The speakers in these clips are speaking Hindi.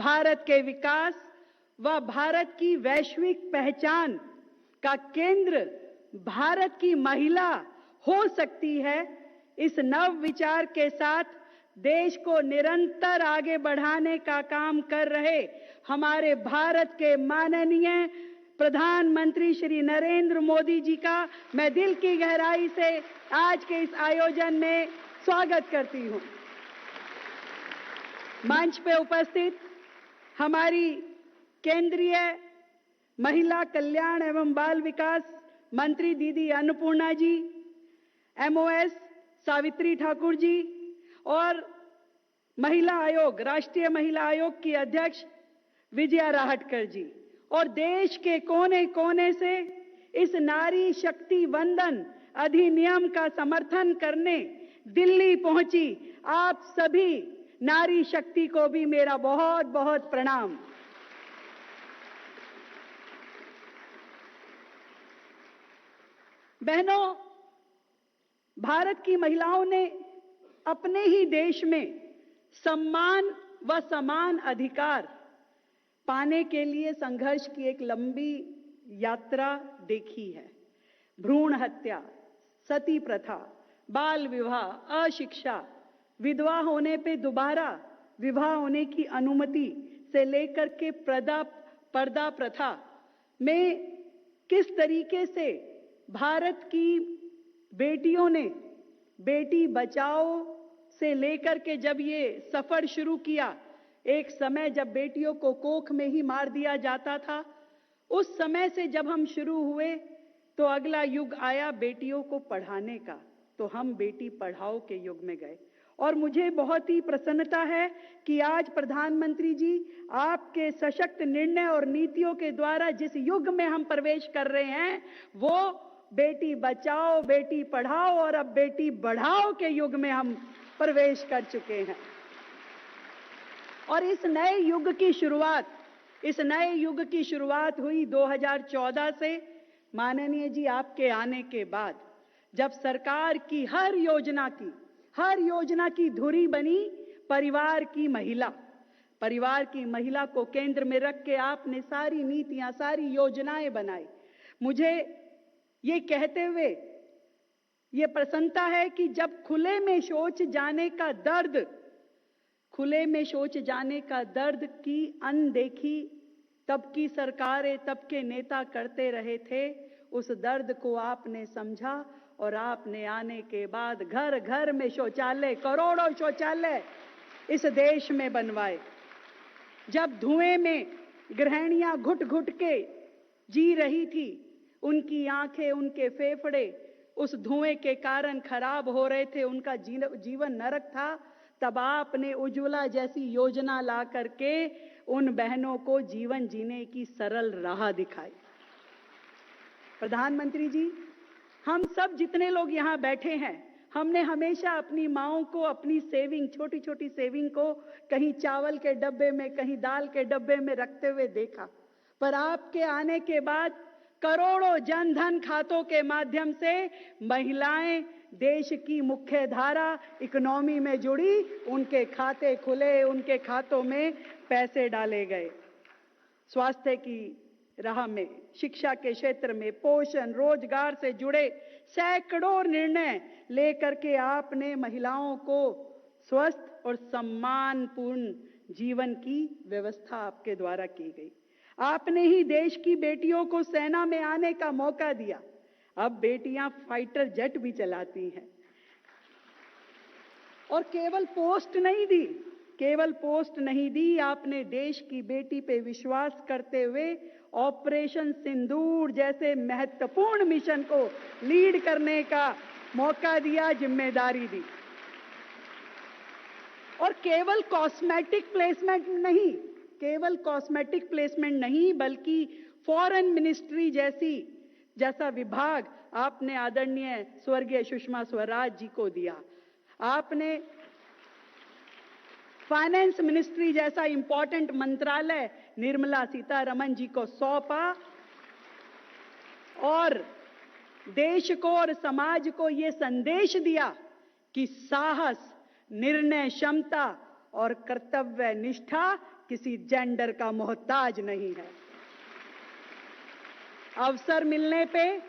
भारत के विकास व भारत की वैश्विक पहचान का केंद्र भारत की महिला हो सकती है। इस नव विचार के साथ देश को निरंतर आगे बढ़ाने का काम कर रहे हमारे भारत के माननीय प्रधानमंत्री श्री नरेंद्र मोदी जी का मैं दिल की गहराई से आज के इस आयोजन में स्वागत करती हूं। मंच पे उपस्थित हमारी केंद्रीय महिला कल्याण एवं बाल विकास मंत्री दीदी अन्नपूर्णा जी, एमओएस सावित्री ठाकुर जी और महिला आयोग, राष्ट्रीय महिला आयोग की अध्यक्ष विजया राहटकर जी और देश के कोने कोने से इस नारी शक्ति वंदन अधिनियम का समर्थन करने दिल्ली पहुंची आप सभी नारी शक्ति को भी मेरा बहुत बहुत प्रणाम। बहनों, भारत की महिलाओं ने अपने ही देश में सम्मान व समान अधिकार पाने के लिए संघर्ष की एक लंबी यात्रा देखी है। भ्रूण हत्या, सती प्रथा, बाल विवाह, अशिक्षा, विधवा होने पे दोबारा विवाह होने की अनुमति से लेकर के पर्दा प्रथा में किस तरीके से भारत की बेटियों ने बेटी बचाओ से लेकर के जब ये सफर शुरू किया, एक समय जब बेटियों को कोख में ही मार दिया जाता था, उस समय से जब हम शुरू हुए तो अगला युग आया बेटियों को पढ़ाने का, तो हम बेटी पढ़ाओ के युग में गए। और मुझे बहुत ही प्रसन्नता है कि आज प्रधानमंत्री जी आपके सशक्त निर्णय और नीतियों के द्वारा जिस युग में हम प्रवेश कर रहे हैं वो बेटी बचाओ बेटी पढ़ाओ और अब बेटी बढ़ाओ के युग में हम प्रवेश कर चुके हैं। और इस नए युग की शुरुआत हुई 2014 से। माननीय जी आपके आने के बाद जब सरकार की हर योजना की धुरी बनी परिवार की महिला को केंद्र में रख के आपने सारी नीतियां, सारी योजनाएं बनाई। मुझे ये कहते हुए ये प्रसन्नता है कि जब खुले में शौच जाने का दर्द की अनदेखी तब की सरकारें, तब के नेता करते रहे थे, उस दर्द को आपने समझा और आपने आने के बाद घर घर में शौचालय, करोड़ों शौचालय इस देश में बनवाए। जब धुएं में गृहिणियां घुट घुट के जी रही थी, उनकी आंखें, उनके फेफड़े उस धुएं के कारण खराब हो रहे थे, उनका जीवन नरक था, तब आपने उज्ज्वला जैसी योजना ला करके उन बहनों को जीवन जीने की सरल राह दिखाई। प्रधानमंत्री जी, हम सब जितने लोग यहाँ बैठे हैं, हमने हमेशा अपनी माओं को अपनी सेविंग, छोटी छोटी सेविंग को कहीं चावल के डब्बे में, कहीं दाल के डब्बे में रखते हुए देखा। पर आपके आने के बाद करोड़ों जनधन खातों के माध्यम से महिलाएं देश की मुख्य धारा इकोनॉमी में जुड़ी, उनके खाते खुले, उनके खातों में पैसे डाले गए। स्वास्थ्य की राह में, शिक्षा के क्षेत्र में, पोषण, रोजगार से जुड़े सैकड़ों निर्णय लेकर के आपने महिलाओं को स्वस्थ और सम्मानपूर्ण जीवन की व्यवस्था आपके द्वारा की गई। आपने ही देश की बेटियों को सेना में आने का मौका दिया। अब बेटियां फाइटर जेट भी चलाती हैं। और केवल पोस्ट नहीं दी, आपने देश की बेटी पे विश्वास करते हुए ऑपरेशन सिंदूर जैसे महत्वपूर्ण मिशन को लीड करने का मौका दिया, जिम्मेदारी दी। और केवल कॉस्मेटिक प्लेसमेंट नहीं, बल्कि फॉरेन मिनिस्ट्री जैसा विभाग आपने आदरणीय स्वर्गीय सुषमा स्वराज जी को दिया। आपने फाइनेंस मिनिस्ट्री जैसा इंपॉर्टेंट मंत्रालय निर्मला सीतारमण जी को सौंपा और देश को और समाज को ये संदेश दिया कि साहस, निर्णय क्षमता और कर्तव्य निष्ठा किसी जेंडर का मोहताज नहीं है। अवसर मिलने पे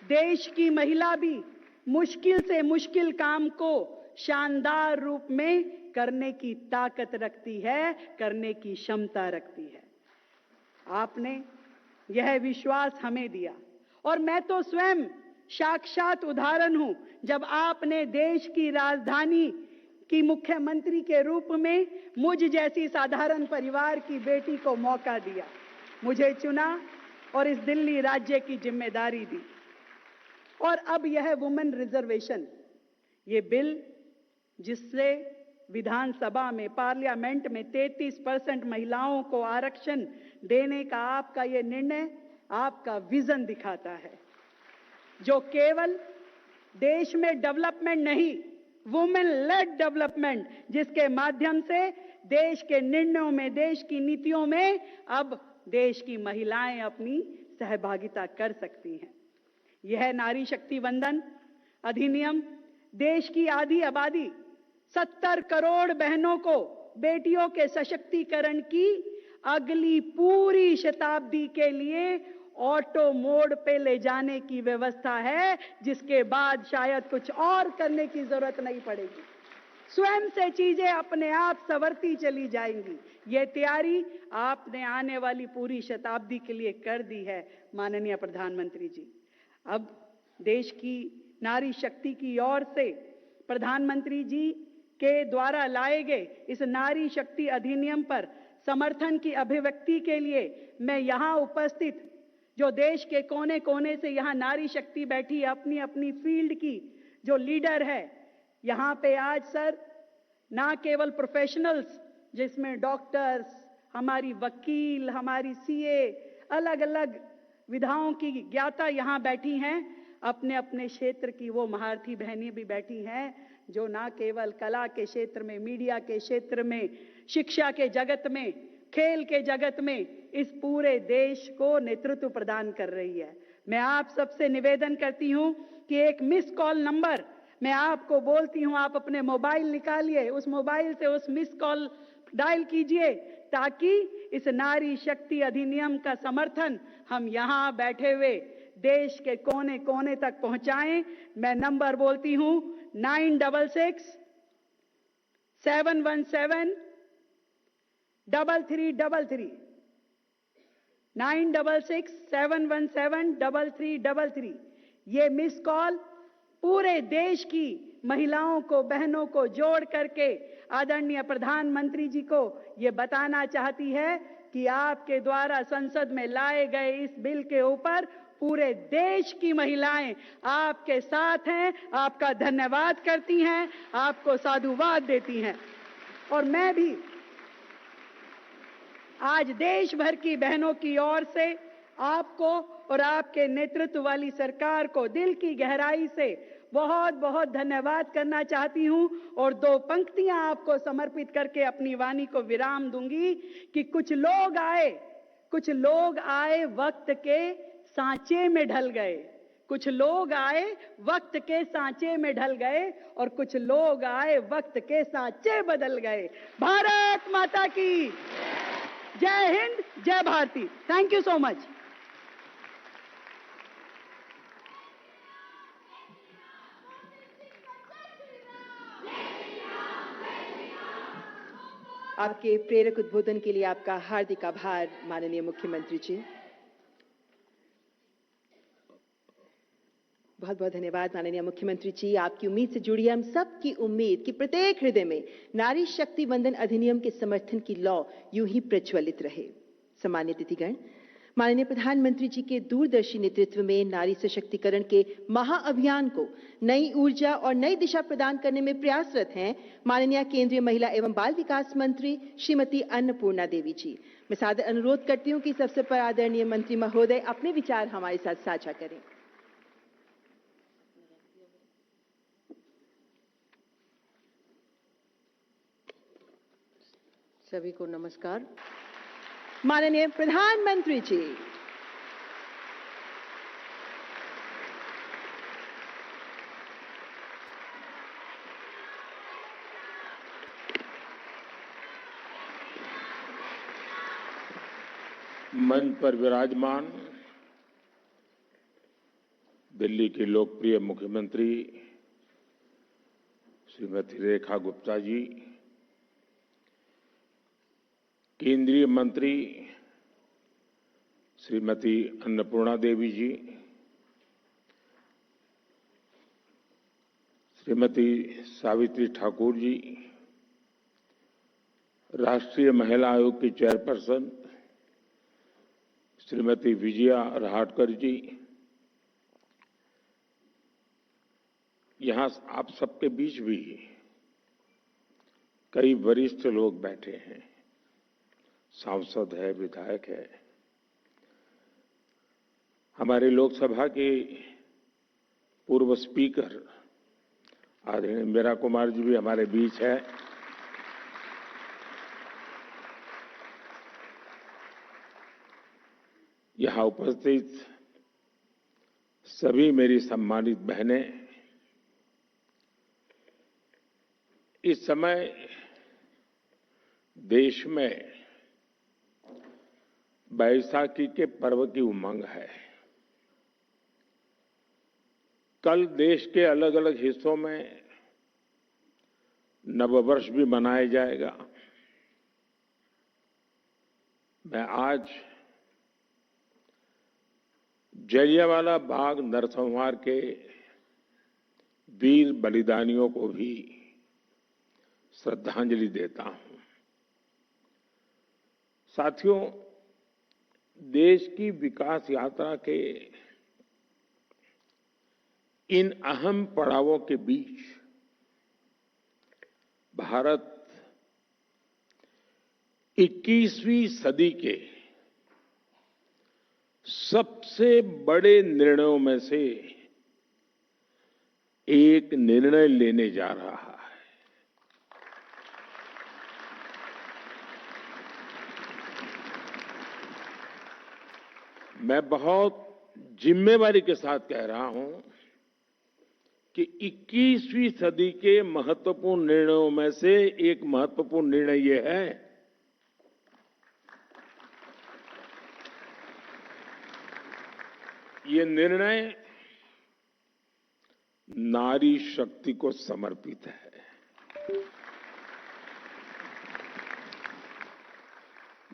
देश की महिला भी मुश्किल से मुश्किल काम को शानदार रूप में करने की ताकत रखती है, करने की क्षमता रखती है। आपने यह विश्वास हमें दिया और मैं तो स्वयं साक्षात उदाहरण हूं, जब आपने देश की राजधानी की मुख्यमंत्री के रूप में मुझ जैसी साधारण परिवार की बेटी को मौका दिया, मुझे चुना और इस दिल्ली राज्य की जिम्मेदारी दी। और अब यह वुमेन रिजर्वेशन, ये बिल जिससे विधानसभा में, पार्लियामेंट में 33% महिलाओं को आरक्षण देने का आपका ये निर्णय आपका विजन दिखाता है, जो केवल देश में डेवलपमेंट नहीं, वुमेन लेड डेवलपमेंट, जिसके माध्यम से देश के निर्णयों में, देश की नीतियों में अब देश की महिलाएं अपनी सहभागिता कर सकती हैं। यह नारी शक्ति वंदन अधिनियम देश की आधी आबादी 70 करोड़ बहनों को बेटियों के सशक्तिकरण की अगली पूरी शताब्दी के लिए ऑटो मोड पे ले जाने की व्यवस्था है, जिसके बाद शायद कुछ और करने की जरूरत नहीं पड़ेगी। स्वयं से चीजें अपने आप संवरती चली जाएंगी। ये तैयारी आपने आने वाली पूरी शताब्दी के लिए कर दी है माननीय प्रधानमंत्री जी। अब देश की नारी शक्ति की ओर से प्रधानमंत्री जी के द्वारा लाए गए इस नारी शक्ति अधिनियम पर समर्थन की अभिव्यक्ति के लिए मैं यहां उपस्थित जो देश के कोने कोने से यहां नारी शक्ति बैठी है, अपनी अपनी फील्ड की जो लीडर है, यहां पे आज सर ना केवल प्रोफेशनल्स जिसमें डॉक्टर्स, हमारी वकील, हमारी सीए, अलग अलग विधाओं की ज्ञाता यहां बैठी हैं, अपने अपने क्षेत्र की वो महारथी बहनें भी बैठी हैं जो ना केवल कला के क्षेत्र में, मीडिया के क्षेत्र में, शिक्षा के जगत में, खेल के जगत में इस पूरे देश को नेतृत्व प्रदान कर रही है। मैं आप सबसे निवेदन करती हूं कि एक मिस कॉल नंबर मैं आपको बोलती हूं, आप अपने मोबाइल निकालिए, उस मोबाइल से उस मिस कॉल डायल कीजिए ताकि इस नारी शक्ति अधिनियम का समर्थन हम यहां बैठे हुए देश के कोने कोने तक पहुंचाएं। मैं नंबर बोलती हूं 966-717-3333 966-717-3333। ये मिस कॉल पूरे देश की महिलाओं को, बहनों को जोड़ करके आदरणीय प्रधानमंत्री जी को ये बताना चाहती है कि आपके द्वारा संसद में लाए गए इस बिल के ऊपर पूरे देश की महिलाएं आपके साथ हैं, आपका धन्यवाद करती हैं, आपको साधुवाद देती हैं। और मैं भी आज देश भर की बहनों की ओर से आपको और आपके नेतृत्व वाली सरकार को दिल की गहराई से बहुत बहुत धन्यवाद करना चाहती हूं और दो पंक्तियां आपको समर्पित करके अपनी वाणी को विराम दूंगी कि कुछ लोग आए वक्त के सांचे में ढल गए, कुछ लोग आए वक्त के सांचे में ढल गए और कुछ लोग आए वक्त के सांचे बदल गए। भारत माता की जय हिंद, जय Bharati. Thank you so much. आपके प्रेरक उद्बोधन के लिए आपका हार्दिक आभार माननीय मुख्यमंत्री जी। बहुत बहुत धन्यवाद माननीय मुख्यमंत्री जी। आपकी उम्मीद से जुड़ी हम सब की उम्मीद कि प्रत्येक हृदय में नारी शक्ति वंदन अधिनियम के समर्थन की लौ यूं ही प्रज्वलित रहे। सम्मानित अतिथिगण, माननीय प्रधानमंत्री जी के दूरदर्शी नेतृत्व में नारी सशक्तिकरण के महाअभियान को नई ऊर्जा और नई दिशा प्रदान करने में प्रयासरत हैं माननीय केंद्रीय महिला एवं बाल विकास मंत्री श्रीमती अन्नपूर्णा देवी जी। मैं सादर अनुरोध करती हूं कि इस अवसर पर आदरणीय मंत्री महोदय अपने विचार हमारे साथ साझा करें। सभी को नमस्कार। माननीय प्रधानमंत्री जी। मंच पर विराजमान दिल्ली की लोकप्रिय मुख्यमंत्री श्रीमती रेखा गुप्ता जी, केंद्रीय मंत्री श्रीमती अन्नपूर्णा देवी जी, श्रीमती सावित्री ठाकुर जी, राष्ट्रीय महिला आयोग की चेयरपर्सन श्रीमती विजया रहाटकर जी, यहां आप सबके बीच भी कई वरिष्ठ लोग बैठे हैं, सांसद है, विधायक है, हमारे लोकसभा के पूर्व स्पीकर आदरणीय मीरा कुमार जी भी हमारे बीच है। यहां उपस्थित सभी मेरी सम्मानित बहनें, इस समय देश में बैसाखी के पर्व की उमंग है। कल देश के अलग अलग हिस्सों में नववर्ष भी मनाया जाएगा। मैं आज जलियांवाला बाग नरसंहार के वीर बलिदानियों को भी श्रद्धांजलि देता हूं। साथियों, देश की विकास यात्रा के इन अहम पड़ावों के बीच भारत 21वीं सदी के सबसे बड़े निर्णयों में से एक निर्णय लेने जा रहा है। मैं बहुत जिम्मेवारी के साथ कह रहा हूं कि 21वीं सदी के महत्वपूर्ण निर्णयों में से एक महत्वपूर्ण निर्णय यह है ये निर्णय नारी शक्ति को समर्पित है।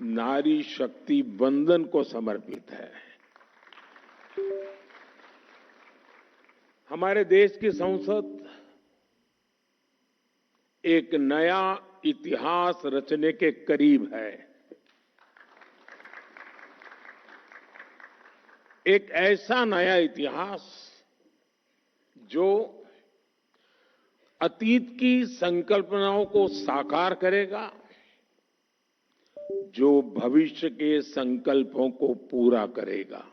नारी शक्ति वंदन को समर्पित है। हमारे देश की संसद एक नया इतिहास रचने के करीब है। एक ऐसा नया इतिहास जो अतीत की संकल्पनाओं को साकार करेगा, जो भविष्य के संकल्पों को पूरा करेगा।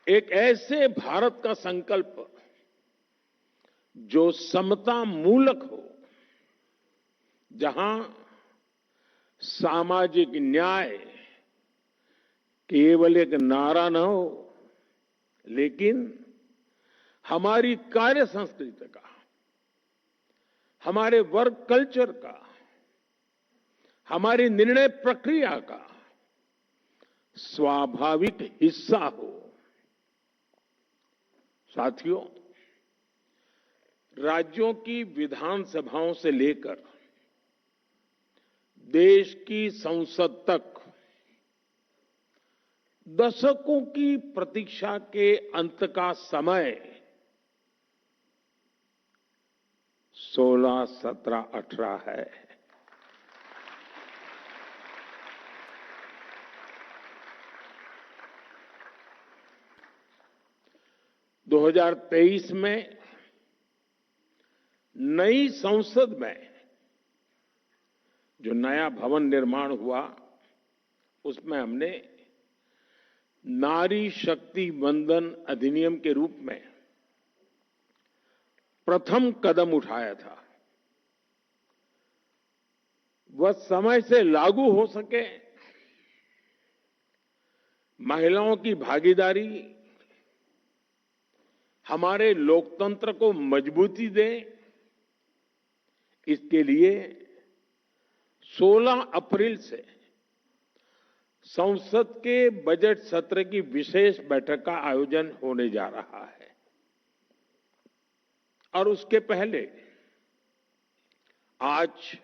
एक ऐसे भारत का संकल्प जो समता मूलक हो, जहां सामाजिक न्याय केवल एक नारा न हो, लेकिन हमारी कार्य संस्कृति का, हमारे वर्क कल्चर का, हमारी निर्णय प्रक्रिया का स्वाभाविक हिस्सा हो। साथियों, राज्यों की विधानसभाओं से लेकर देश की संसद तक दशकों की प्रतीक्षा के अंत का समय 16, 17, 18 है। दो 2023 में नई संसद में जो नया भवन निर्माण हुआ, उसमें हमने नारी शक्ति वंदन अधिनियम के रूप में प्रथम कदम उठाया था। वह समय से लागू हो सके, महिलाओं की भागीदारी हमारे लोकतंत्र को मजबूती दे, इसके लिए 16 अप्रैल से संसद के बजट सत्र की विशेष बैठक का आयोजन होने जा रहा है और उसके पहले आज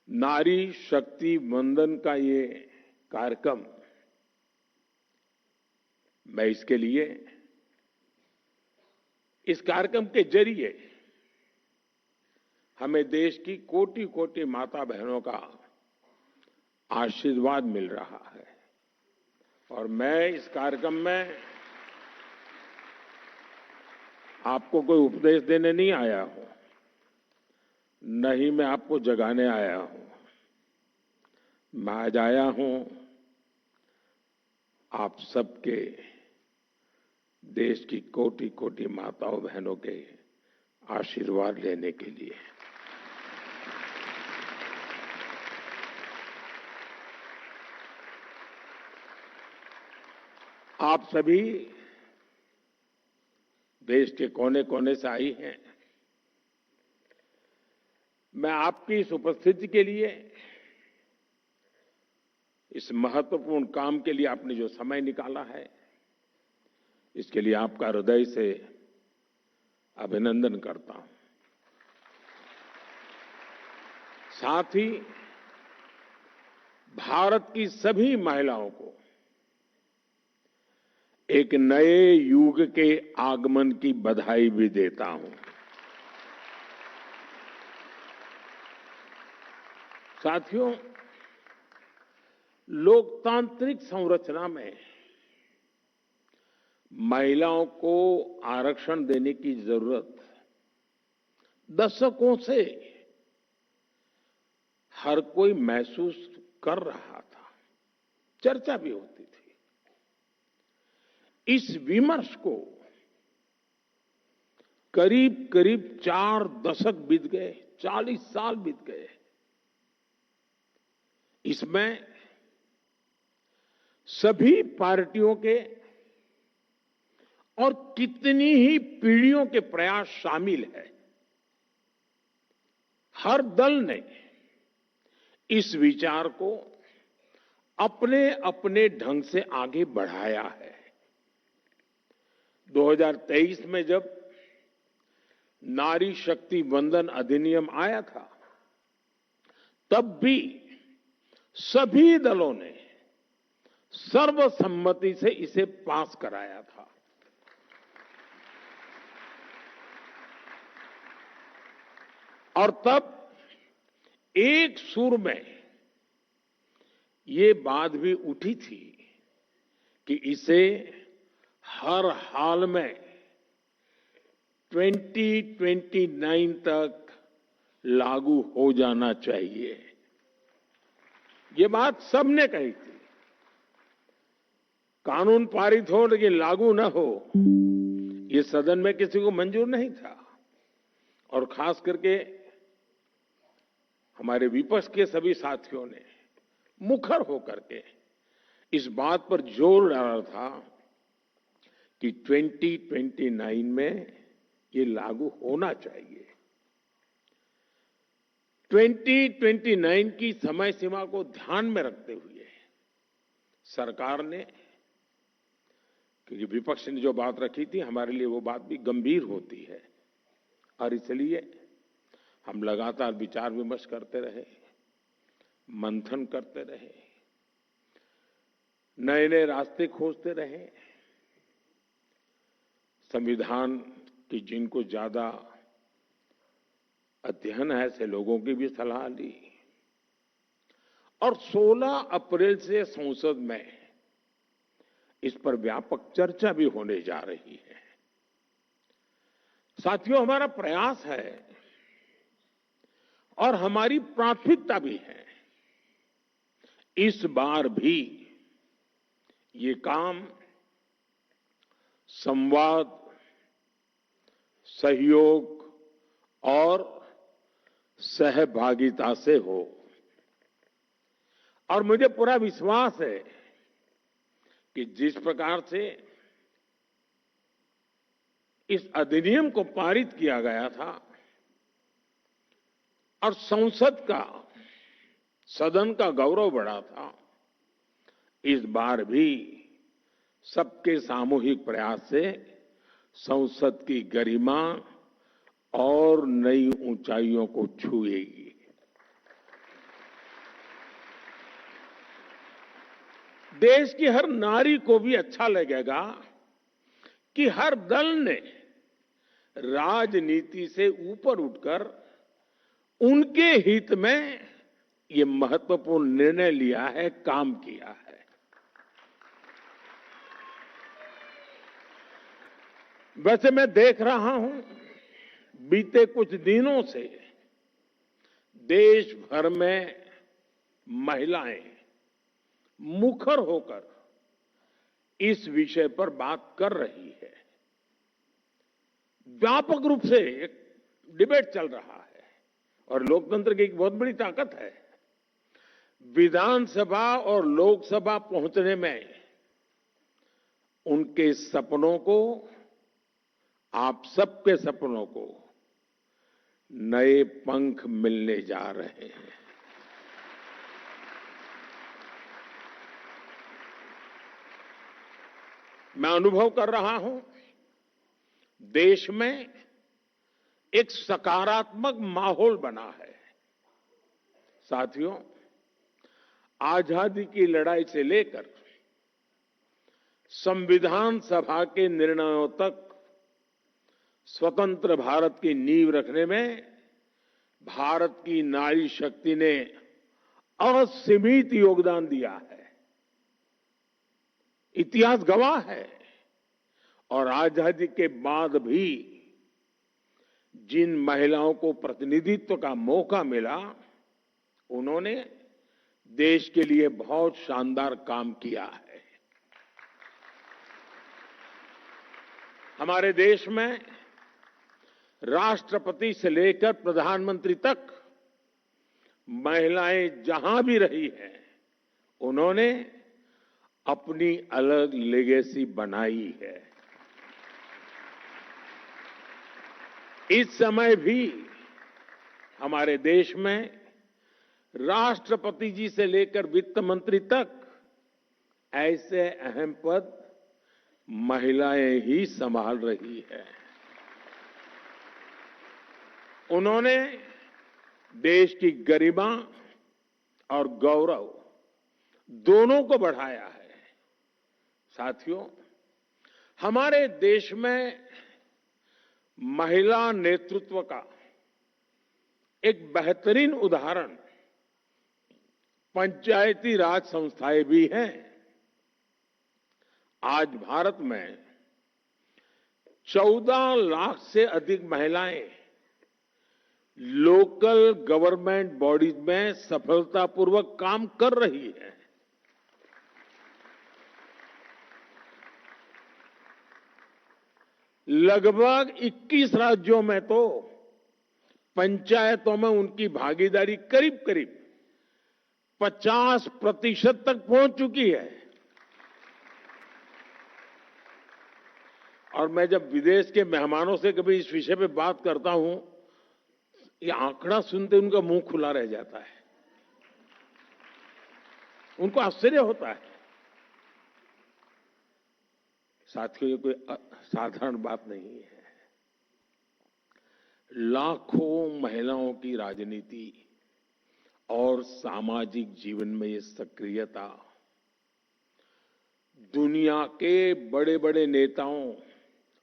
नारी शक्ति वंदन का ये कार्यक्रम, मैं इसके लिए इस कार्यक्रम के जरिए हमें देश की कोटि कोटि माता बहनों का आशीर्वाद मिल रहा है और मैं इस कार्यक्रम में आपको कोई उपदेश देने नहीं आया हूं, न ही मैं आपको जगाने आया हूं। मैं आज आया हूं आप सबके, देश की कोटि कोटि माताओं बहनों के आशीर्वाद लेने के लिए। आप सभी देश के कोने कोने से आई हैं। मैं आपकी इस उपस्थिति के लिए, इस महत्वपूर्ण काम के लिए आपने जो समय निकाला है, इसके लिए आपका हृदय से अभिनंदन करता हूं। साथ ही भारत की सभी महिलाओं को एक नए युग के आगमन की बधाई भी देता हूं। साथियों, लोकतांत्रिक संरचना में महिलाओं को आरक्षण देने की जरूरत दशकों से हर कोई महसूस कर रहा था, चर्चा भी होती थी। इस विमर्श को करीब करीब 4 दशक बीत गए, 40 साल बीत गए। इसमें सभी पार्टियों के और कितनी ही पीढ़ियों के प्रयास शामिल है। हर दल ने इस विचार को अपने अपने ढंग से आगे बढ़ाया है। 2023 में जब नारी शक्ति वंदन अधिनियम आया था, तब भी सभी दलों ने सर्वसम्मति से इसे पास कराया था। और तब एक सुर में ये बात भी उठी थी कि इसे हर हाल में 2029 तक लागू हो जाना चाहिए। ये बात सबने कही थी। कानून पारित हो लेकिन लागू न हो, ये सदन में किसी को मंजूर नहीं था। और खास करके हमारे विपक्ष के सभी साथियों ने मुखर होकर के इस बात पर जोर डाला था कि 2029 में ये लागू होना चाहिए। 2029 की समय सीमा को ध्यान में रखते हुए सरकार ने, क्योंकि विपक्ष ने जो बात रखी थी, हमारे लिए वो बात भी गंभीर होती है और इसलिए हम लगातार विचार विमर्श करते रहे, मंथन करते रहे, नए नए रास्ते खोजते रहे। संविधान की जिनको ज्यादा अध्ययन है ऐसे लोगों की भी सलाह ली और 16 अप्रैल से संसद में इस पर व्यापक चर्चा भी होने जा रही है। साथियों, हमारा प्रयास है और हमारी प्राथमिकता भी है, इस बार भी ये काम संवाद, सहयोग और सहभागिता से हो। और मुझे पूरा विश्वास है कि जिस प्रकार से इस अधिनियम को पारित किया गया था और संसद का सदन का गौरव बढ़ा था। इस बार भी सबके सामूहिक प्रयास से संसद की गरिमा और नई ऊंचाइयों को छुएगी। देश की हर नारी को भी अच्छा लगेगा कि हर दल ने राजनीति से ऊपर उठकर उनके हित में ये महत्वपूर्ण निर्णय लिया है, काम किया है। वैसे मैं देख रहा हूं, बीते कुछ दिनों से देश भर में महिलाएं मुखर होकर इस विषय पर बात कर रही है। व्यापक रूप से एक डिबेट चल रहा है और लोकतंत्र की एक बहुत बड़ी ताकत है। विधानसभा और लोकसभा पहुंचने में उनके सपनों को, आप सबके सपनों को नए पंख मिलने जा रहे हैं। मैं अनुभव कर रहा हूं, देश में एक सकारात्मक माहौल बना है। साथियों, आजादी की लड़ाई से लेकर संविधान सभा के निर्णयों तक स्वतंत्र भारत की नींव रखने में भारत की नारी शक्ति ने असीमित योगदान दिया है। इतिहास गवाह है। और आजादी के बाद भी जिन महिलाओं को प्रतिनिधित्व का मौका मिला, उन्होंने देश के लिए बहुत शानदार काम किया है। हमारे देश में राष्ट्रपति से लेकर प्रधानमंत्री तक महिलाएं जहां भी रही हैं, उन्होंने अपनी अलग लेगेसी बनाई है। इस समय भी हमारे देश में राष्ट्रपति जी से लेकर वित्त मंत्री तक ऐसे अहम पद महिलाएं ही संभाल रही है। उन्होंने देश की गरिमा और गौरव दोनों को बढ़ाया है। साथियों, हमारे देश में महिला नेतृत्व का एक बेहतरीन उदाहरण पंचायती राज संस्थाएं भी हैं। आज भारत में 14 लाख से अधिक महिलाएं लोकल गवर्नमेंट बॉडीज में सफलतापूर्वक काम कर रही हैं। लगभग 21 राज्यों में तो पंचायतों में उनकी भागीदारी करीब करीब 50% तक पहुंच चुकी है। और मैं जब विदेश के मेहमानों से कभी इस विषय पे बात करता हूं, ये आंकड़ा सुनते उनका मुंह खुला रह जाता है। उनको आश्चर्य होता है। साथियों, ये कोई साधारण बात नहीं है। लाखों महिलाओं की राजनीति और सामाजिक जीवन में ये सक्रियता दुनिया के बड़े बड़े नेताओं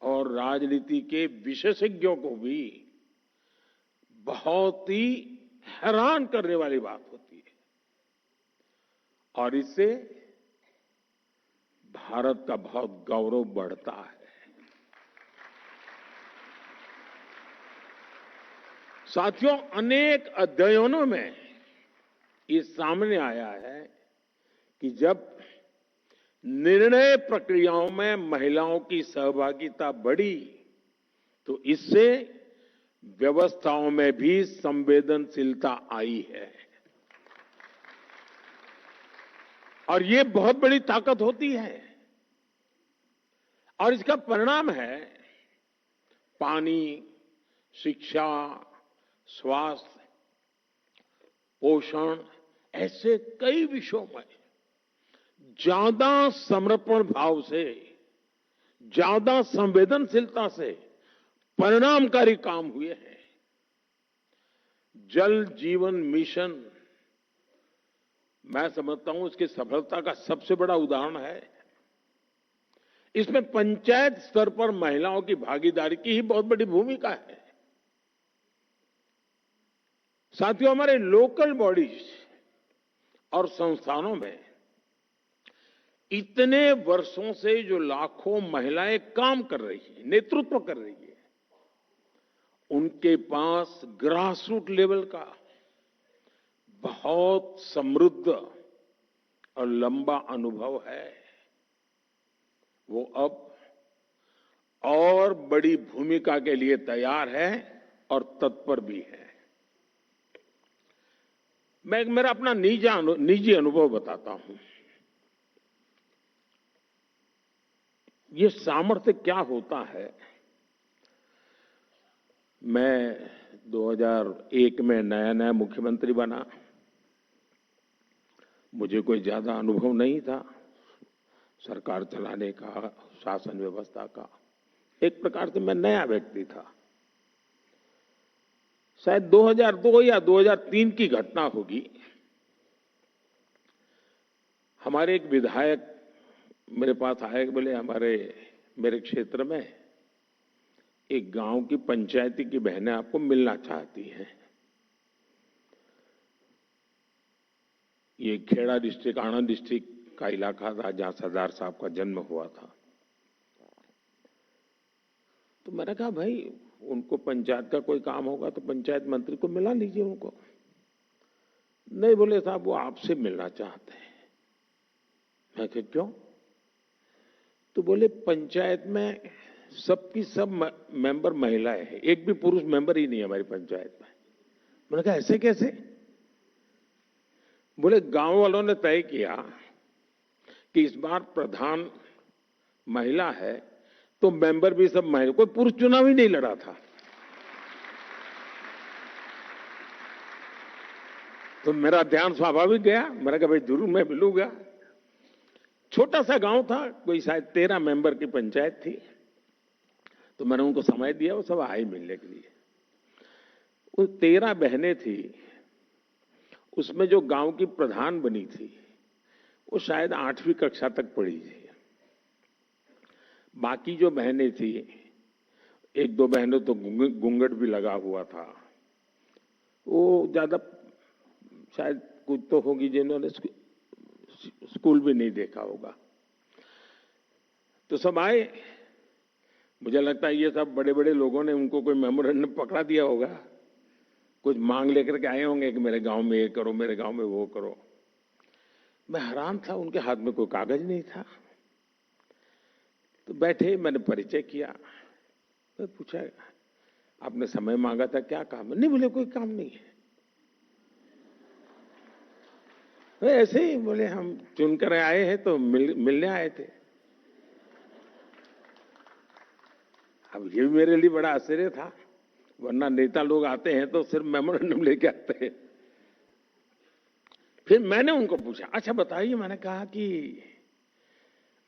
और राजनीति के विशेषज्ञों को भी बहुत ही हैरान करने वाली बात होती है। और इससे भारत का बहुत गौरव बढ़ता है। साथियों, अनेक अध्ययनों में ये सामने आया है कि जब निर्णय प्रक्रियाओं में महिलाओं की सहभागिता बढ़ी तो इससे व्यवस्थाओं में भी संवेदनशीलता आई है। और ये बहुत बड़ी ताकत होती है। और इसका परिणाम है पानी, शिक्षा, स्वास्थ्य, पोषण ऐसे कई विषयों में ज्यादा समर्पण भाव से, ज्यादा संवेदनशीलता से परिणामकारी काम हुए हैं। जल जीवन मिशन, मैं समझता हूं इसकी सफलता का सबसे बड़ा उदाहरण है। इसमें पंचायत स्तर पर महिलाओं की भागीदारी की ही बहुत बड़ी भूमिका है। साथियों, हमारे लोकल बॉडीज और संस्थानों में इतने वर्षों से जो लाखों महिलाएं काम कर रही हैं, नेतृत्व कर रही है, उनके पास ग्रास रूट लेवल का बहुत समृद्ध और लंबा अनुभव है। वो अब और बड़ी भूमिका के लिए तैयार है और तत्पर भी है। मैं मेरा अपना निजी अनुभव बताता हूं। ये सामर्थ्य क्या होता है। मैं 2001 में नया मुख्यमंत्री बना। मुझे कोई ज्यादा अनुभव नहीं था सरकार चलाने का, शासन व्यवस्था का। एक प्रकार से मैं नया व्यक्ति था। शायद 2002 या 2003 की घटना होगी। हमारे एक विधायक मेरे पास आए, बोले मेरे क्षेत्र में एक गांव की पंचायती की बहनें आपको मिलना चाहती हैं। ये खेड़ा डिस्ट्रिक्ट, आनंद डिस्ट्रिक्ट का इलाका था जहां सरदार साहब का जन्म हुआ था। तो मैंने कहा भाई उनको पंचायत का कोई काम होगा तो पंचायत मंत्री को मिला लीजिए उनको। नहीं, बोले साहब वो आपसे मिलना चाहते हैं। मैं कहा क्यों? तो बोले पंचायत में सबकी सब मेंबर महिलाएं हैं, एक भी पुरुष मेंबर ही नहीं है हमारी पंचायत में। मैंने कहा ऐसे कैसे? बोले गांव वालों ने तय किया कि इस बार प्रधान महिला है तो मेंबर भी सब महिला, कोई पुरुष चुनाव ही नहीं लड़ा था। तो मेरा ध्यान स्वाभाविक गया। मैंने कहा भाई जरूर मैं मिलूंगा। छोटा सा गांव था, कोई शायद 13 मेंबर की पंचायत थी। तो मैंने उनको समय दिया, वो सब आए मिलने के लिए। वो 13 बहनें थी, उसमें जो गांव की प्रधान बनी थी वो शायद 8वीं कक्षा तक पढ़ी थी। बाकी जो बहनें थी, एक दो बहनों तो घूंघट भी लगा हुआ था। वो ज्यादा शायद कुछ तो होगी जिन्होंने स्कूल भी नहीं देखा होगा। तो सब आए। मुझे लगता है ये सब बड़े बड़े लोगों ने उनको कोई मेमोरेंडम पकड़ा दिया होगा, कुछ मांग लेकर के आए होंगे कि मेरे गांव में ये करो, मेरे गांव में वो करो। मैं हैरान था, उनके हाथ में कोई कागज नहीं था। तो बैठे, मैंने परिचय किया। तो पूछा आपने समय मांगा था, क्या काम है? नहीं, बोले कोई काम नहीं है। ऐसे ही बोले हम चुनकर आए हैं तो मिलने आए थे। अब ये भी मेरे लिए बड़ा आश्चर्य था, वरना नेता लोग आते हैं तो सिर्फ मेमोरेंडम लेके आते हैं। फिर मैंने उनको पूछा, अच्छा बताइए, मैंने कहा कि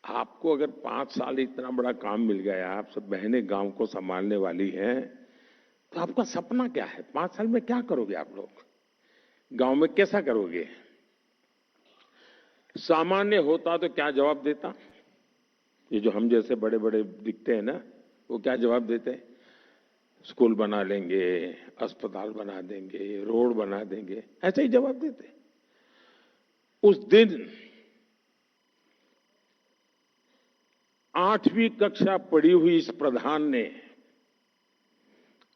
आपको अगर 5 साल इतना बड़ा काम मिल गया, आप सब बहनें गांव को संभालने वाली हैं, तो आपका सपना क्या है? 5 साल में क्या करोगे आप लोग? गांव में कैसा करोगे? सामान्य होता तो क्या जवाब देता? ये जो हम जैसे बड़े बड़े दिखते हैं ना, वो क्या जवाब देते हैं? स्कूल बना लेंगे, अस्पताल बना देंगे, रोड बना देंगे, ऐसे ही जवाब देते। उस दिन 8वीं कक्षा पढ़ी हुई इस प्रधान ने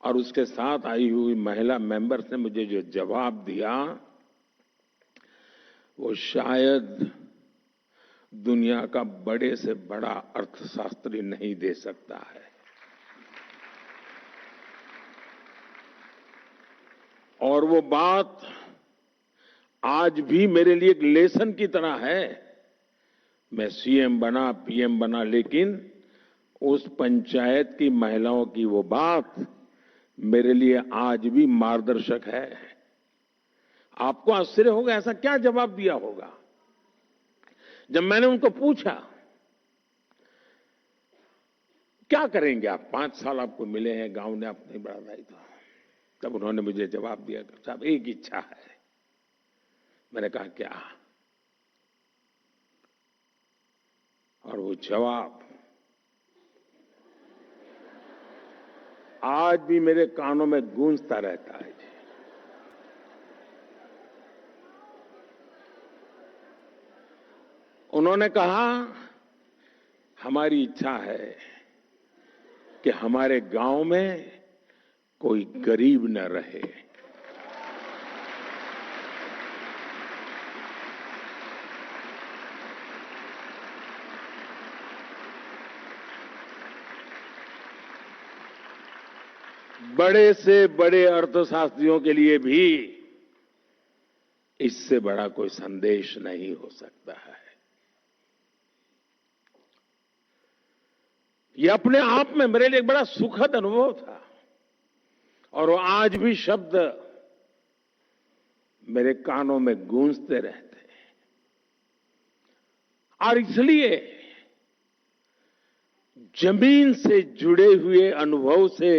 और उसके साथ आई हुई महिला मेंबर्स ने मुझे जो जवाब दिया, वो शायद दुनिया का बड़े से बड़ा अर्थशास्त्री नहीं दे सकता है। और वो बात आज भी मेरे लिए एक लेसन की तरह है। मैं सीएम बना, पीएम बना, लेकिन उस पंचायत की महिलाओं की वो बात मेरे लिए आज भी मार्गदर्शक है। आपको आश्चर्य होगा ऐसा क्या जवाब दिया होगा। जब मैंने उनको पूछा क्या करेंगे आप, 5 साल आपको मिले हैं, गांव ने आपको नहीं बढ़ाया था, तब उन्होंने मुझे जवाब दिया साहब एक इच्छा है। मैंने कहा क्या, और वो जवाब आज भी मेरे कानों में गूंजता रहता है। उन्होंने कहा हमारी इच्छा है कि हमारे गांव में कोई गरीब न रहे। बड़े से बड़े अर्थशास्त्रियों के लिए भी इससे बड़ा कोई संदेश नहीं हो सकता है। यह अपने आप में मेरे लिए एक बड़ा सुखद अनुभव था और वो आज भी शब्द मेरे कानों में गूंजते रहते हैं। और इसलिए जमीन से जुड़े हुए अनुभव से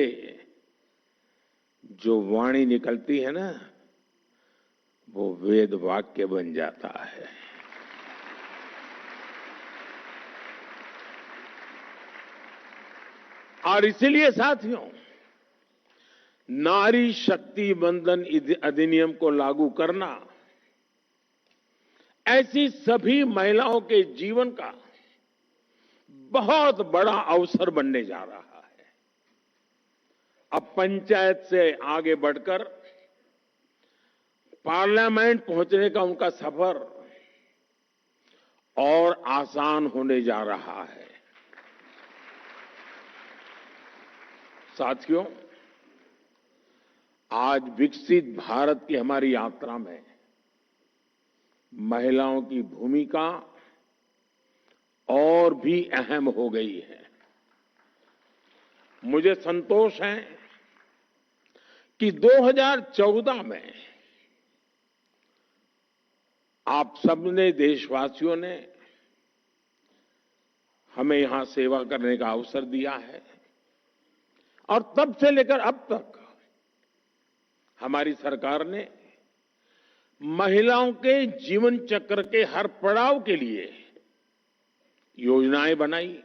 जो वाणी निकलती है ना, वो वेद वाक्य बन जाता है। और इसीलिए साथियों, नारी शक्ति वंदन अधिनियम को लागू करना ऐसी सभी महिलाओं के जीवन का बहुत बड़ा अवसर बनने जा रहा है। अब पंचायत से आगे बढ़कर पार्लियामेंट पहुंचने का उनका सफर और आसान होने जा रहा है। साथियों, आज विकसित भारत की हमारी यात्रा में महिलाओं की भूमिका और भी अहम हो गई है। मुझे संतोष है कि 2014 में आप सबने, देशवासियों ने हमें यहां सेवा करने का अवसर दिया है और तब से लेकर अब तक हमारी सरकार ने महिलाओं के जीवन चक्र के हर पड़ाव के लिए योजनाएं बनाई,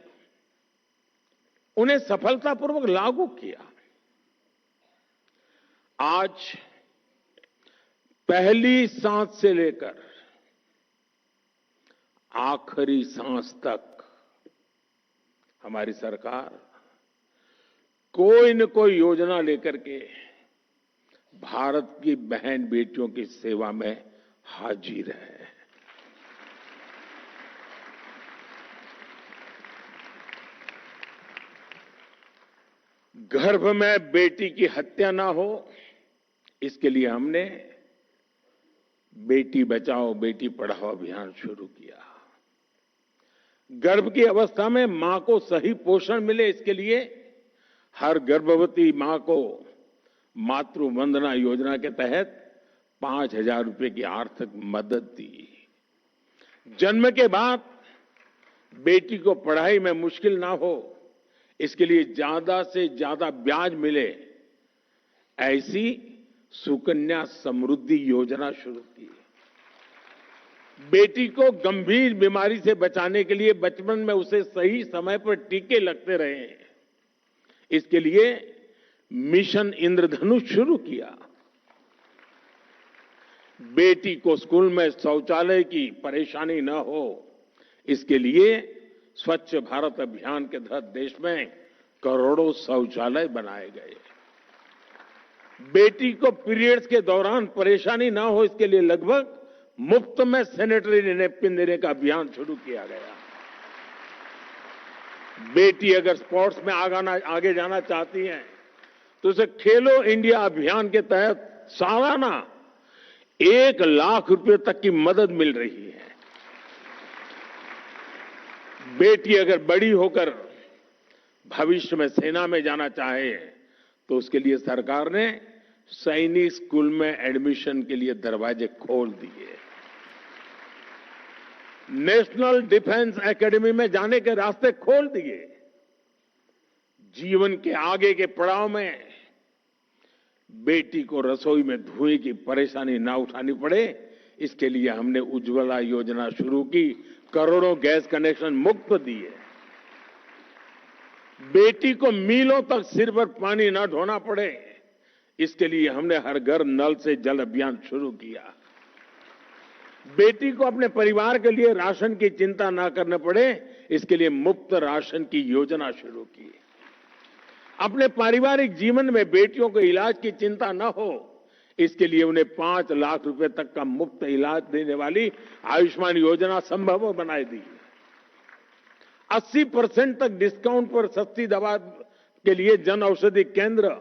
उन्हें सफलतापूर्वक लागू किया। आज पहली सांस से लेकर आखिरी सांस तक हमारी सरकार कोई न कोई योजना लेकर के भारत की बहन बेटियों की सेवा में हाजिर है। गर्भ में बेटी की हत्या ना हो, इसके लिए हमने बेटी बचाओ बेटी पढ़ाओ अभियान शुरू किया। गर्भ की अवस्था में मां को सही पोषण मिले, इसके लिए हर गर्भवती मां को मातृ वंदना योजना के तहत 5,000 रुपए की आर्थिक मदद दी। जन्म के बाद बेटी को पढ़ाई में मुश्किल ना हो, इसके लिए ज्यादा से ज्यादा ब्याज मिले, ऐसी सुकन्या समृद्धि योजना शुरू की। बेटी को गंभीर बीमारी से बचाने के लिए बचपन में उसे सही समय पर टीके लगते रहे, इसके लिए मिशन इंद्रधनुष शुरू किया। बेटी को स्कूल में शौचालय की परेशानी न हो, इसके लिए स्वच्छ भारत अभियान के तहत देश में करोड़ों शौचालय बनाए गए। बेटी को पीरियड्स के दौरान परेशानी ना हो, इसके लिए लगभग मुफ्त में सैनिटरी नैपकिन देने का अभियान शुरू किया गया। बेटी अगर स्पोर्ट्स में आगे जाना चाहती है तो उसे खेलो इंडिया अभियान के तहत सालाना 1 लाख रुपए तक की मदद मिल रही है। बेटी अगर बड़ी होकर भविष्य में सेना में जाना चाहे तो उसके लिए सरकार ने सैनिक स्कूल में एडमिशन के लिए दरवाजे खोल दिए, नेशनल डिफेंस एकेडमी में जाने के रास्ते खोल दिए। जीवन के आगे के पड़ाव में बेटी को रसोई में धुएं की परेशानी ना उठानी पड़े, इसके लिए हमने उज्ज्वला योजना शुरू की, करोड़ों गैस कनेक्शन मुफ्त दिए। बेटी को मीलों तक सिर पर पानी ना ढोना पड़े, इसके लिए हमने हर घर नल से जल अभियान शुरू किया। बेटी को अपने परिवार के लिए राशन की चिंता ना करने पड़े, इसके लिए मुफ्त राशन की योजना शुरू की। अपने पारिवारिक जीवन में बेटियों को इलाज की चिंता न हो, इसके लिए उन्हें 5 लाख रुपए तक का मुफ्त इलाज देने वाली आयुष्मान योजना संभव बनाई दी। 80% तक डिस्काउंट पर सस्ती दवा के लिए जन औषधि केंद्र,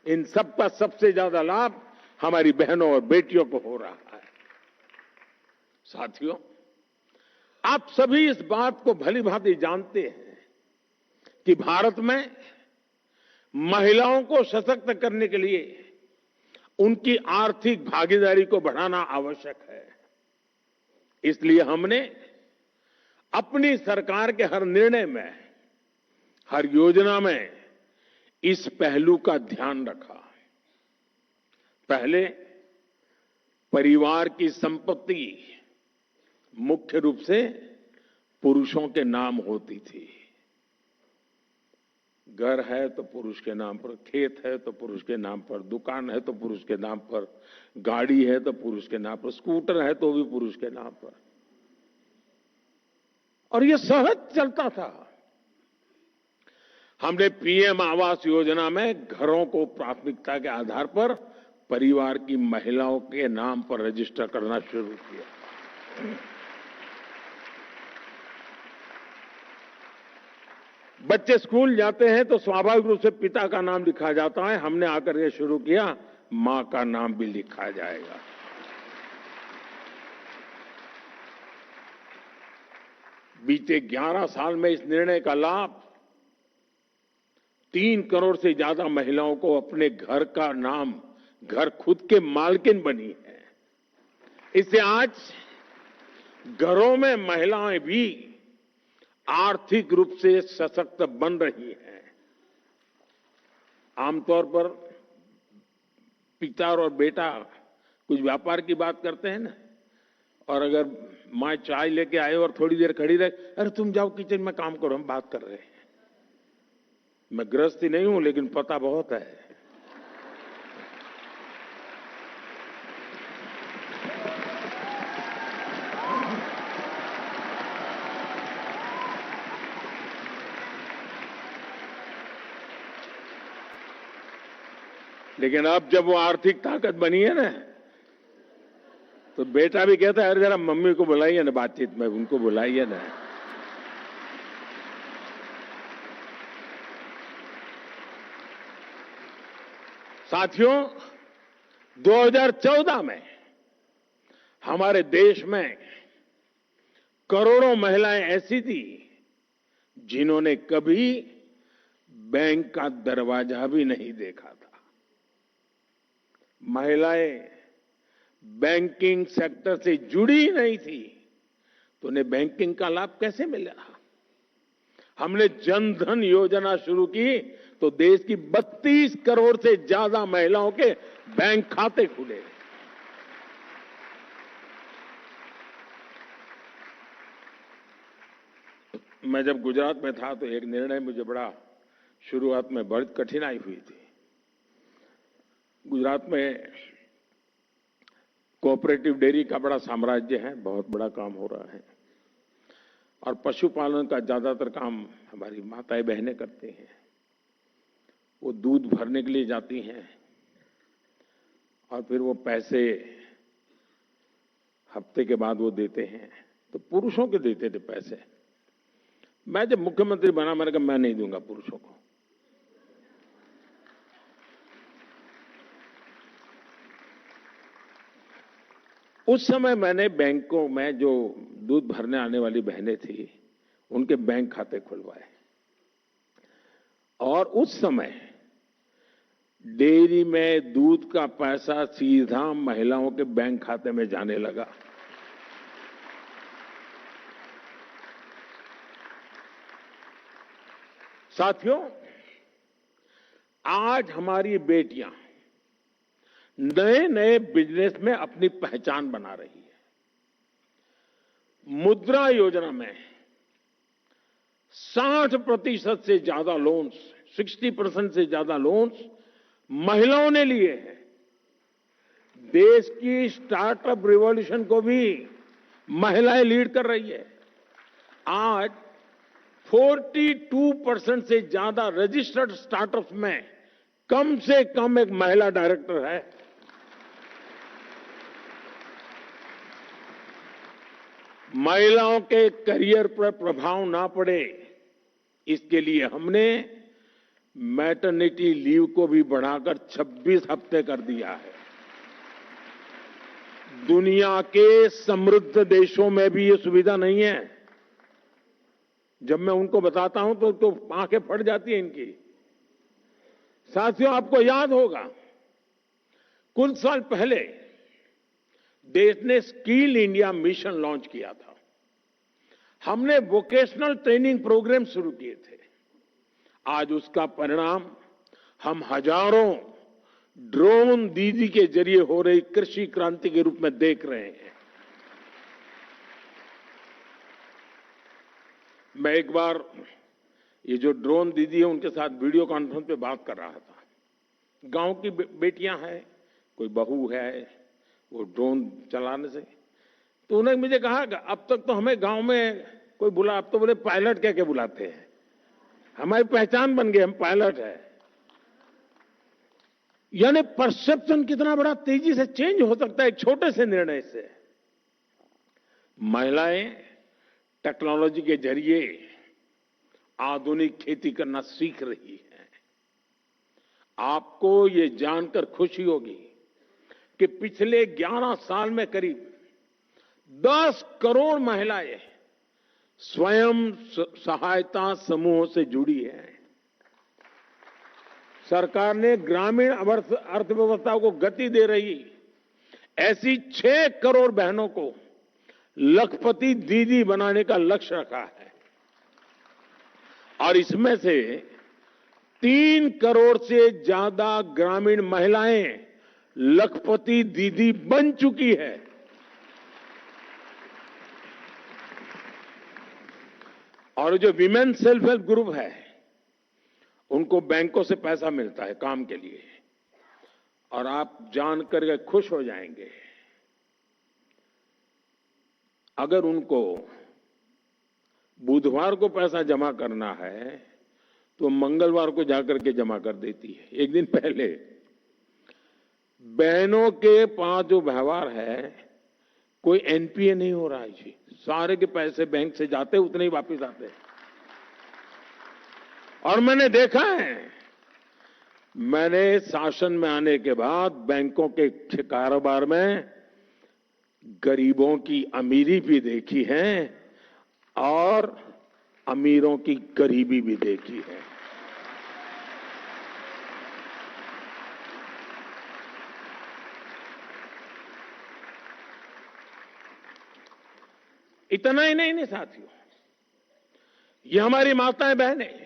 इन सब का सबसे ज्यादा लाभ हमारी बहनों और बेटियों को हो रहा है। साथियों, आप सभी इस बात को भली भांति जानते हैं कि भारत में महिलाओं को सशक्त करने के लिए उनकी आर्थिक भागीदारी को बढ़ाना आवश्यक है। इसलिए हमने अपनी सरकार के हर निर्णय में, हर योजना में इस पहलू का ध्यान रखा। पहले परिवार की संपत्ति मुख्य रूप से पुरुषों के नाम होती थी। घर है तो पुरुष के नाम पर, खेत है तो पुरुष के नाम पर, दुकान है तो पुरुष के नाम पर, गाड़ी है तो पुरुष के नाम पर, स्कूटर है तो भी पुरुष के नाम पर, और ये सहज चलता था। हमने पीएम आवास योजना में घरों को प्राथमिकता के आधार पर परिवार की महिलाओं के नाम पर रजिस्टर करना शुरू किया। बच्चे स्कूल जाते हैं तो स्वाभाविक रूप से पिता का नाम लिखा जाता है। हमने आकर के शुरू किया, मां का नाम भी लिखा जाएगा। बीते 11 साल में इस निर्णय का लाभ 3 करोड़ से ज्यादा महिलाओं को अपने घर का नाम, घर खुद के मालकिन बनी है। इससे आज घरों में महिलाएं भी आर्थिक रूप से सशक्त बन रही हैं। आमतौर पर पिता और बेटा कुछ व्यापार की बात करते हैं ना, और अगर माँ चाय लेके आए और थोड़ी देर खड़ी रहे, अरे तुम जाओ किचन में काम करो, हम बात कर रहे हैं। मैं गृहस्थी नहीं हूं, लेकिन पता बहुत है। लेकिन अब जब वो आर्थिक ताकत बनी है ना, तो बेटा भी कहता है, अरे जरा मम्मी को बुलाइए ना बातचीत में, उनको बुलाइए ना। साथियों, 2014 में हमारे देश में करोड़ों महिलाएं ऐसी थी जिन्होंने कभी बैंक का दरवाजा भी नहीं देखा था। महिलाएं बैंकिंग सेक्टर से जुड़ी ही नहीं थी, तो उन्हें बैंकिंग का लाभ कैसे मिला? हमने जन धन योजना शुरू की तो देश की 32 करोड़ से ज्यादा महिलाओं के बैंक खाते खुले। मैं जब गुजरात में था तो एक निर्णय मुझे बड़ा शुरुआत में बड़ी कठिनाई हुई थी। गुजरात में कोऑपरेटिव डेयरी का बड़ा साम्राज्य है, बहुत बड़ा काम हो रहा है, और पशुपालन का ज्यादातर काम हमारी माताएं बहनें करती हैं। वो दूध भरने के लिए जाती हैं और फिर वो पैसे हफ्ते के बाद वो देते हैं, तो पुरुषों के देते थे पैसे। मैं जब मुख्यमंत्री बना, मैंने कहा मैं नहीं दूंगा पुरुषों को। उस समय मैंने बैंकों में जो दूध भरने आने वाली बहनें थी, उनके बैंक खाते खुलवाए, और उस समय डेयरी में दूध का पैसा सीधा महिलाओं के बैंक खाते में जाने लगा। साथियों, आज हमारी बेटियां नए नए बिजनेस में अपनी पहचान बना रही है। मुद्रा योजना में 60% से ज्यादा लोन्स, 60% से ज्यादा लोन्स महिलाओं ने लिए हैं। देश की स्टार्टअप रिवॉल्यूशन को भी महिलाएं लीड कर रही है। आज 42% से ज्यादा रजिस्टर्ड स्टार्टअप्स में कम से कम एक महिला डायरेक्टर है। महिलाओं के करियर पर प्रभाव ना पड़े, इसके लिए हमने मैटरनिटी लीव को भी बढ़ाकर 26 हफ्ते कर दिया है। दुनिया के समृद्ध देशों में भी ये सुविधा नहीं है। जब मैं उनको बताता हूं तो आंखें फट जाती हैं इनकी। साथियों, आपको याद होगा कुछ साल पहले देश ने स्किल इंडिया मिशन लॉन्च किया था। हमने वोकेशनल ट्रेनिंग प्रोग्राम शुरू किए थे। आज उसका परिणाम हम हजारों ड्रोन दीदी के जरिए हो रही कृषि क्रांति के रूप में देख रहे हैं। मैं एक बार ये जो ड्रोन दीदी है उनके साथ वीडियो कॉन्फ्रेंस पे बात कर रहा था। गांव की बेटियां हैं, कोई बहू है, वो ड्रोन चलाने से, तो उन्होंने मुझे कहा कि अब तक तो हमें गांव में कोई बुला, अब तो बोले पायलट कह के बुलाते हैं, हमारी पहचान बन गई, हम पायलट है। यानी परसेप्शन कितना बड़ा तेजी से चेंज हो सकता है एक छोटे से निर्णय से। महिलाएं टेक्नोलॉजी के जरिए आधुनिक खेती करना सीख रही है। आपको ये जानकर खुशी होगी कि पिछले 11 साल में करीब 10 करोड़ महिलाएं स्वयं सहायता समूहों से जुड़ी हैं। सरकार ने ग्रामीण अर्थव्यवस्था को गति दे रही ऐसी 6 करोड़ बहनों को लखपति दीदी बनाने का लक्ष्य रखा है और इसमें से 3 करोड़ से ज्यादा ग्रामीण महिलाएं लखपति दीदी बन चुकी है। और जो विमेन सेल्फ हेल्प ग्रुप है उनको बैंकों से पैसा मिलता है काम के लिए। और आप जानकर के खुश हो जाएंगे, अगर उनको बुधवार को पैसा जमा करना है तो मंगलवार को जाकर के जमा कर देती है, एक दिन पहले। बहनों के पास जो व्यवहार है, कोई एनपीए नहीं हो रहा है जी, सारे के पैसे बैंक से जाते उतने ही वापस आते हैं। और मैंने देखा है, मैंने शासन में आने के बाद बैंकों के कारोबार में गरीबों की अमीरी भी देखी है और अमीरों की गरीबी भी देखी है। इतना ही नहीं साथियों, ये हमारी माताएं बहनें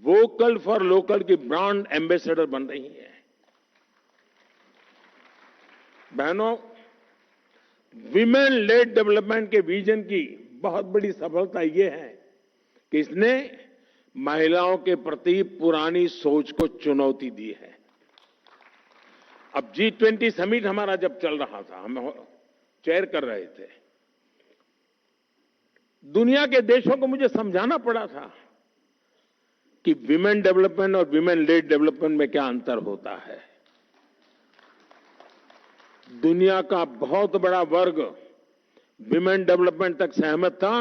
वोकल फॉर लोकल की ब्रांड एम्बेसडर बन रही हैं। बहनों, विमेन लेड डेवलपमेंट के विजन की बहुत बड़ी सफलता यह है कि इसने महिलाओं के प्रति पुरानी सोच को चुनौती दी है। अब G20 समिट हमारा जब चल रहा था, हम चेयर कर रहे थे, दुनिया के देशों को मुझे समझाना पड़ा था कि विमेन डेवलपमेंट और विमेन लेड डेवलपमेंट में क्या अंतर होता है। दुनिया का बहुत बड़ा वर्ग विमेन डेवलपमेंट तक सहमत था,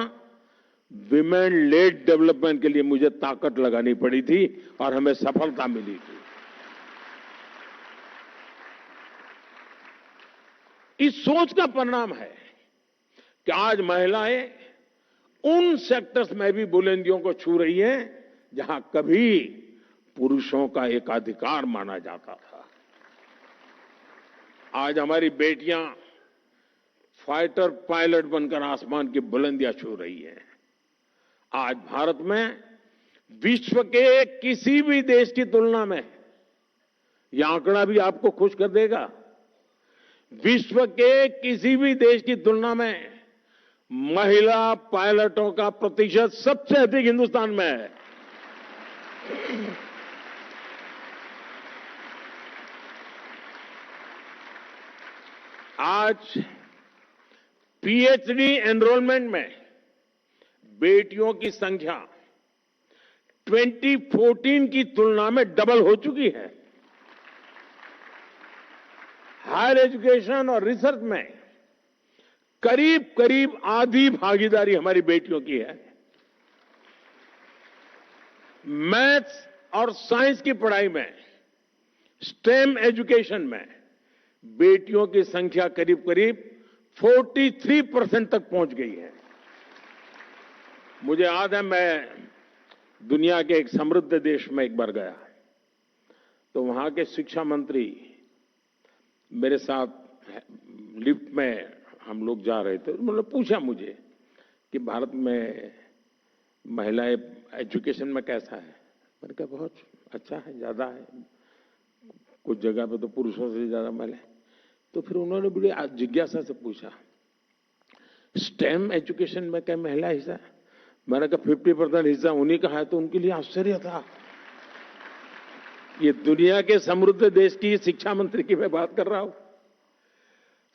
विमेन लेड डेवलपमेंट के लिए मुझे ताकत लगानी पड़ी थी और हमें सफलता मिली थी। इस सोच का परिणाम है कि आज महिलाएं उन सेक्टर्स में भी बुलंदियों को छू रही हैं जहां कभी पुरुषों का एकाधिकार माना जाता था। आज हमारी बेटियां फाइटर पायलट बनकर आसमान की बुलंदियां छू रही हैं। आज भारत में विश्व के किसी भी देश की तुलना में, यह आंकड़ा भी आपको खुश कर देगा, विश्व के किसी भी देश की तुलना में महिला पायलटों का प्रतिशत सबसे अधिक हिंदुस्तान में है। आज पीएचडी एनरोलमेंट में बेटियों की संख्या 2014 की तुलना में डबल हो चुकी है। हायर एजुकेशन और रिसर्च में करीब करीब आधी भागीदारी हमारी बेटियों की है। मैथ्स और साइंस की पढ़ाई में, स्टेम एजुकेशन में बेटियों की संख्या करीब करीब 43% तक पहुंच गई है। मुझे याद है, मैं दुनिया के एक समृद्ध देश में एक बार गया, तो वहां के शिक्षा मंत्री मेरे साथ लिफ्ट में हम लोग जा रहे थे। मतलब पूछा मुझे कि भारत में महिलाएं एजुकेशन में कैसा है। मैंने कहा बहुत अच्छा है, ज्यादा है, कुछ जगह पे तो पुरुषों से ज्यादा महिलाएं। तो फिर उन्होंने बड़ी जिज्ञासा से पूछा, स्टेम एजुकेशन में क्या महिला हिस्सा है? मैंने कहा 50% हिस्सा उन्हीं का है। तो उनके लिए आश्चर्य था। ये दुनिया के समृद्ध देश की शिक्षा मंत्री की मैं बात कर रहा हूं।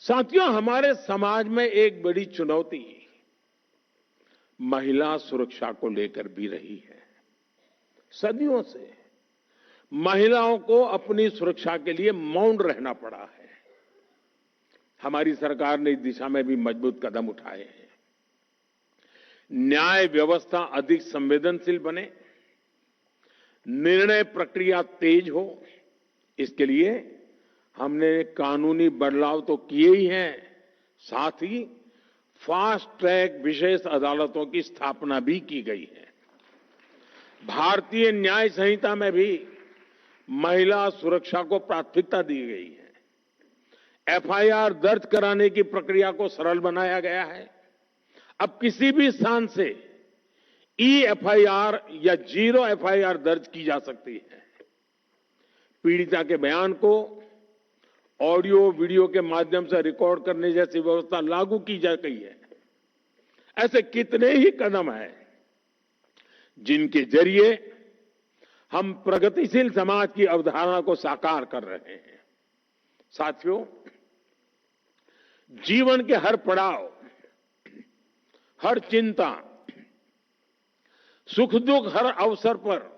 साथियों, हमारे समाज में एक बड़ी चुनौती महिला सुरक्षा को लेकर भी रही है। सदियों से महिलाओं को अपनी सुरक्षा के लिए मौन रहना पड़ा है। हमारी सरकार ने इस दिशा में भी मजबूत कदम उठाए हैं। न्याय व्यवस्था अधिक संवेदनशील बने, निर्णय प्रक्रिया तेज हो, इसके लिए हमने कानूनी बदलाव तो किए ही हैं, साथ ही फास्ट ट्रैक विशेष अदालतों की स्थापना भी की गई है। भारतीय न्याय संहिता में भी महिला सुरक्षा को प्राथमिकता दी गई है। एफआईआर दर्ज कराने की प्रक्रिया को सरल बनाया गया है। अब किसी भी स्थान से ई-एफआईआर या जीरो एफआईआर दर्ज की जा सकती है। पीड़िता के बयान को ऑडियो वीडियो के माध्यम से रिकॉर्ड करने जैसी व्यवस्था लागू की जा गई है। ऐसे कितने ही कदम हैं जिनके जरिए हम प्रगतिशील समाज की अवधारणा को साकार कर रहे हैं। साथियों, जीवन के हर पड़ाव, हर चिंता, सुख दुख, हर अवसर पर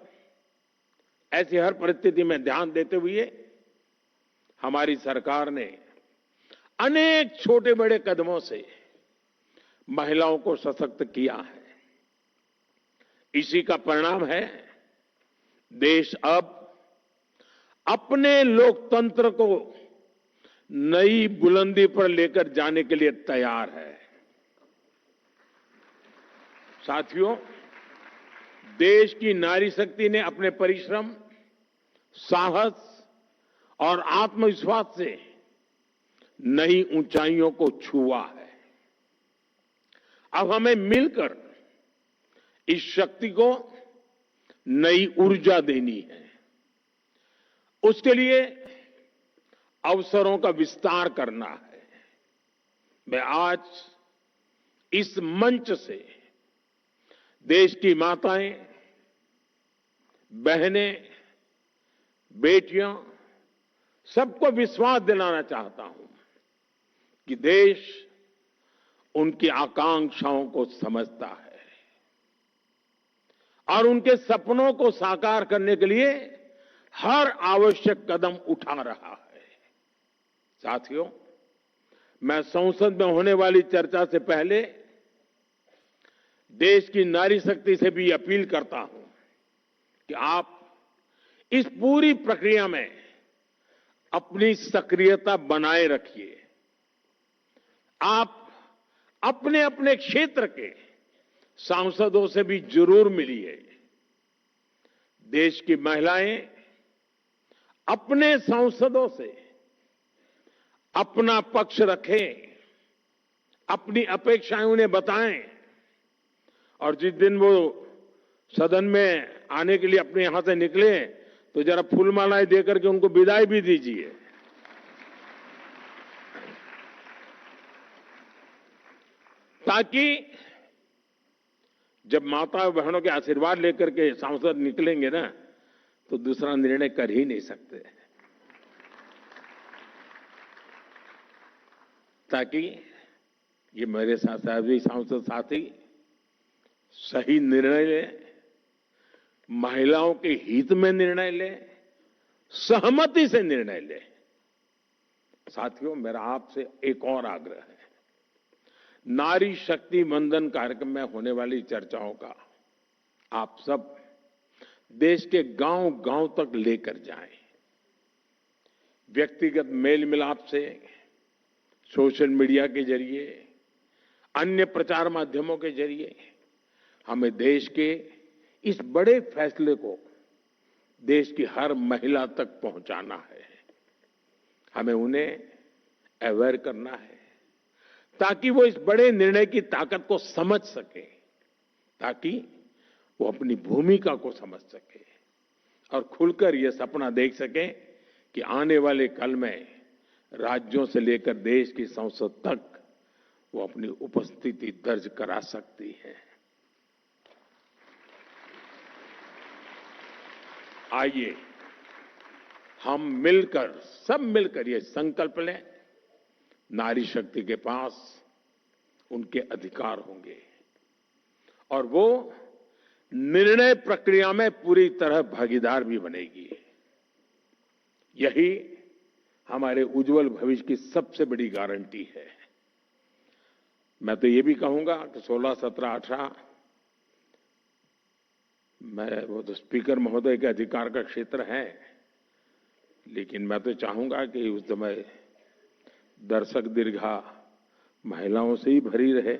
ऐसी हर परिस्थिति में ध्यान देते हुए हमारी सरकार ने अनेक छोटे बड़े कदमों से महिलाओं को सशक्त किया है। इसी का परिणाम है देश अब अपने लोकतंत्र को नई बुलंदी पर लेकर जाने के लिए तैयार है। साथियों, देश की नारी शक्ति ने अपने परिश्रम, साहस और आत्मविश्वास से नई ऊंचाइयों को छुआ है। अब हमें मिलकर इस शक्ति को नई ऊर्जा देनी है। उसके लिए अवसरों का विस्तार करना है। मैं आज इस मंच से देश की माताएं, बहनें, बेटियां सबको विश्वास दिलाना चाहता हूं कि देश उनकी आकांक्षाओं को समझता है और उनके सपनों को साकार करने के लिए हर आवश्यक कदम उठा रहा है। साथियों, मैं संसद में होने वाली चर्चा से पहले देश की नारी शक्ति से भी अपील करता हूं कि आप इस पूरी प्रक्रिया में अपनी सक्रियता बनाए रखिए। आप अपने अपने क्षेत्र के सांसदों से भी जरूर मिलिए। देश की महिलाएं अपने सांसदों से अपना पक्ष रखें, अपनी अपेक्षाएं उन्हें बताएं और जिस दिन वो सदन में आने के लिए अपने यहां से निकले तो जरा फूलमालाएं देकर के उनको विदाई भी दीजिए। ताकि जब माता बहनों के आशीर्वाद लेकर के सांसद निकलेंगे ना तो दूसरा निर्णय कर ही नहीं सकते, ताकि ये मेरे साथ सभी सांसद साथी सही निर्णय ले, महिलाओं के हित में निर्णय ले, सहमति से निर्णय ले। साथियों, मेरा आपसे एक और आग्रह है, नारी शक्ति वंदन कार्यक्रम में होने वाली चर्चाओं का आप सब देश के गांव-गांव तक लेकर जाएं। व्यक्तिगत मेल मिलाप से, सोशल मीडिया के जरिए, अन्य प्रचार माध्यमों के जरिए हमें देश के इस बड़े फैसले को देश की हर महिला तक पहुंचाना है। हमें उन्हें अवेयर करना है ताकि वो इस बड़े निर्णय की ताकत को समझ सके, ताकि वो अपनी भूमिका को समझ सके और खुलकर ये सपना देख सके कि आने वाले कल में राज्यों से लेकर देश की संसद तक वो अपनी उपस्थिति दर्ज करा सकती है। आइए हम मिलकर, सब मिलकर ये संकल्प लें, नारी शक्ति के पास उनके अधिकार होंगे और वो निर्णय प्रक्रिया में पूरी तरह भागीदार भी बनेगी। यही हमारे उज्जवल भविष्य की सबसे बड़ी गारंटी है। मैं तो ये भी कहूंगा कि 16, 17, 18 वो तो स्पीकर महोदय के अधिकार का क्षेत्र है, लेकिन मैं तो चाहूंगा कि उस समय दर्शक दीर्घा महिलाओं से ही भरी रहे।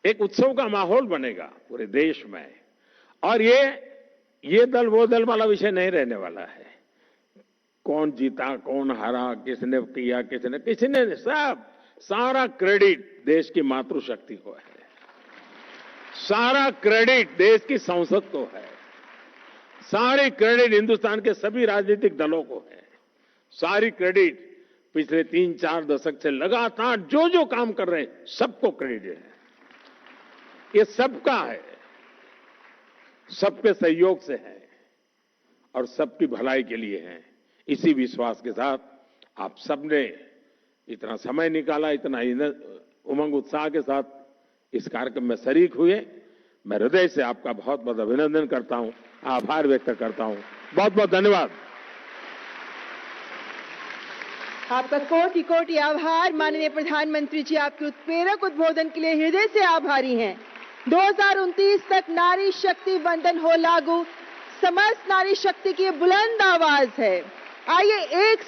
एक उत्सव का माहौल बनेगा पूरे देश में और ये दल वो दल वाला विषय नहीं रहने वाला है। कौन जीता, कौन हारा, किसने किया, किसने सब, सारा क्रेडिट देश की मातृशक्ति को है, सारा क्रेडिट देश की संसद को है, सारी क्रेडिट हिंदुस्तान के सभी राजनीतिक दलों को है, सारी क्रेडिट पिछले 3-4 दशक से लगातार जो काम कर रहे हैं सबको क्रेडिट है। ये सबका है, सबके सहयोग से है और सबकी भलाई के लिए है। इसी विश्वास के साथ आप सबने इतना समय निकाला, इतना उमंग उत्साह के साथ इस कार्यक्रम में शरीक हुए। मैं हृदय से आपका बहुत बहुत अभिनंदन करता हूं, आभार व्यक्त करता हूं। बहुत बहुत धन्यवाद। आपका कोटि कोटि आभार माननीय प्रधानमंत्री जी, आपके उत्प्रेरक उद्बोधन के लिए हृदय से आभारी हैं। 2029 तक नारी शक्ति वंदन हो लागू, समस्त नारी शक्ति की बुलंद आवाज है। आइए एक